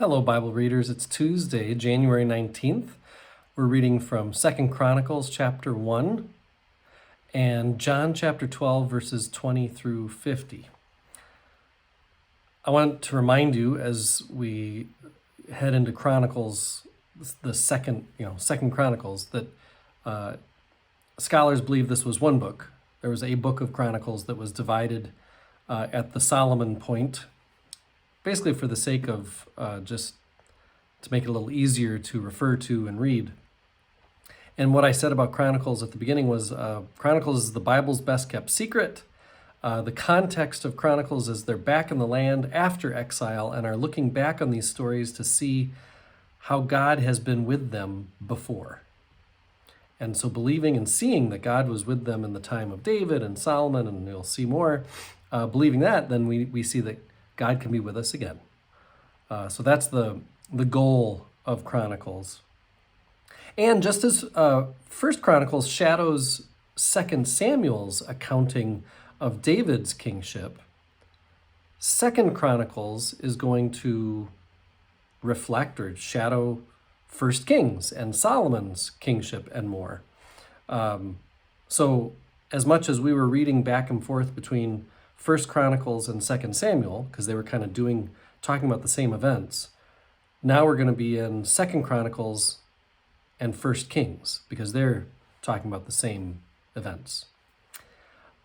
Hello, Bible readers. It's Tuesday, January 19th. We're reading from 2 Chronicles chapter 1 and John chapter 12, verses 20 through 50. I want to remind you as we head into Chronicles, the second Chronicles, that scholars believe this was one book. There was a book of Chronicles that was divided at the Solomon point, basically for the sake of just to make it a little easier to refer to and read. And what I said about Chronicles at the beginning was Chronicles is the Bible's best kept secret. The context of Chronicles is they're back in the land after exile and are looking back on these stories to see how God has been with them before. And so believing and seeing that God was with them in the time of David and Solomon, and you'll see more, believing that, then we see that God can be with us again. So that's the goal of Chronicles. And just as 1 Chronicles shadows 2 Samuel's accounting of David's kingship, 2 Chronicles is going to reflect or shadow 1 Kings and Solomon's kingship and more. So as much as we were reading back and forth between 1 Chronicles and 2 Samuel, because they were kind of talking about the same events, now we're going to be in 2 Chronicles and 1 Kings, because they're talking about the same events.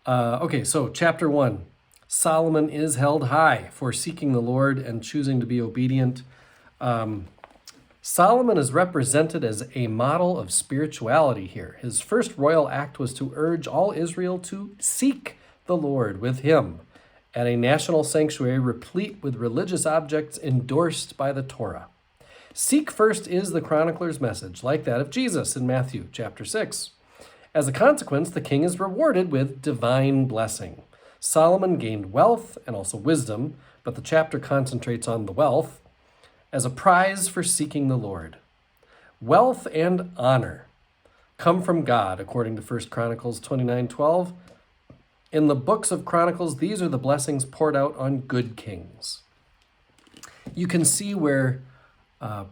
Okay, so chapter 1. Solomon is held high for seeking the Lord and choosing to be obedient. Solomon is represented as a model of spirituality here. His first royal act was to urge all Israel to seek the Lord with him at a national sanctuary replete with religious objects endorsed by the Torah. Seek first is the chronicler's message, like that of Jesus in Matthew chapter 6. As a consequence, the king is rewarded with divine blessing. Solomon gained wealth and also wisdom, but the chapter concentrates on the wealth as a prize for seeking the Lord. Wealth and honor come from God, according to 1 Chronicles 29:12. In the books of Chronicles, these are the blessings poured out on good kings. You can see where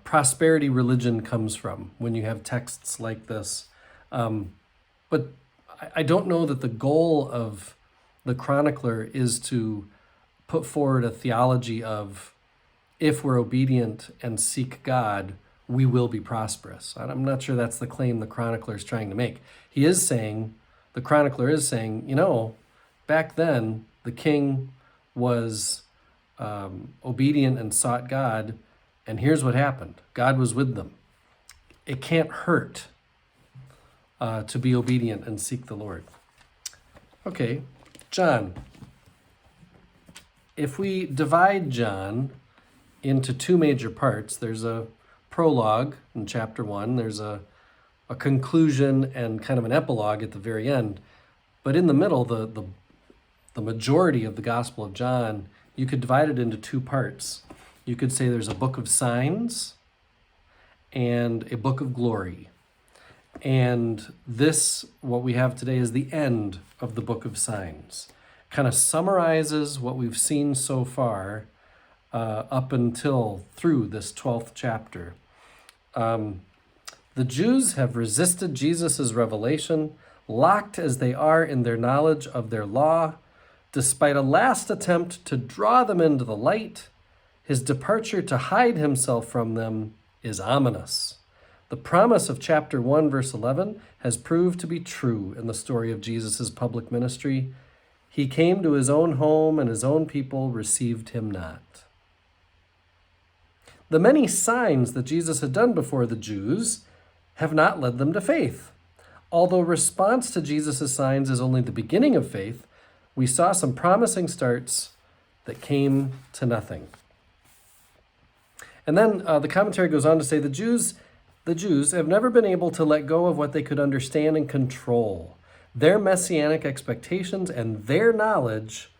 prosperity religion comes from when you have texts like this. But I don't know that the goal of the chronicler is to put forward a theology of if we're obedient and seek God, we will be prosperous. I'm not sure that's the claim the chronicler is trying to make. The chronicler is saying, back then, the king was obedient and sought God, and here's what happened. God was with them. It can't hurt to be obedient and seek the Lord. Okay, John. If we divide John into two major parts, there's a prologue in chapter 1, there's a conclusion and kind of an epilogue at the very end. But in the middle, the majority of the Gospel of John, you could divide it into two parts. You could say there's a book of signs and a book of glory. And this, what we have today, is the end of the book of signs. Kind of summarizes what we've seen so far up until through this 12th chapter. The Jews have resisted Jesus' revelation, locked as they are in their knowledge of their law. Despite a last attempt to draw them into the light, his departure to hide himself from them is ominous. The promise of chapter 1, verse 11, has proved to be true in the story of Jesus' public ministry. He came to his own home, and his own people received him not. The many signs that Jesus had done before the Jews have not led them to faith. Although response to Jesus' signs is only the beginning of faith, we saw some promising starts that came to nothing. And then the commentary goes on to say the Jews have never been able to let go of what they could understand and control. Their messianic expectations and their knowledge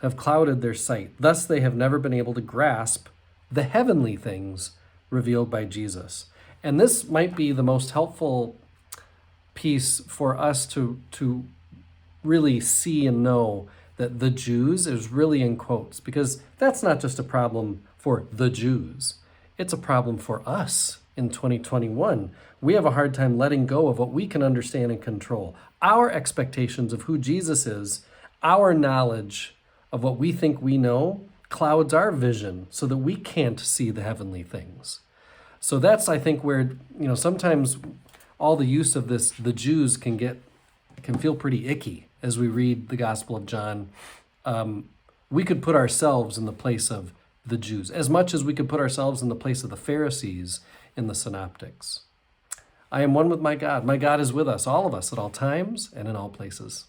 have clouded their sight. Thus, they have never been able to grasp the heavenly things revealed by Jesus. And this might be the most helpful piece for us to really see and know that the Jews is really in quotes, because that's not just a problem for the Jews. It's a problem for us in 2021. We have a hard time letting go of what we can understand and control. Our expectations of who Jesus is, our knowledge of what we think we know, clouds our vision so that we can't see the heavenly things. So that's, I think, where, sometimes all the use of this, the Jews can feel pretty icky as we read the Gospel of John. We could put ourselves in the place of the Jews as much as we could put ourselves in the place of the Pharisees in the Synoptics. I am one with my God. My God is with us, all of us, at all times and in all places.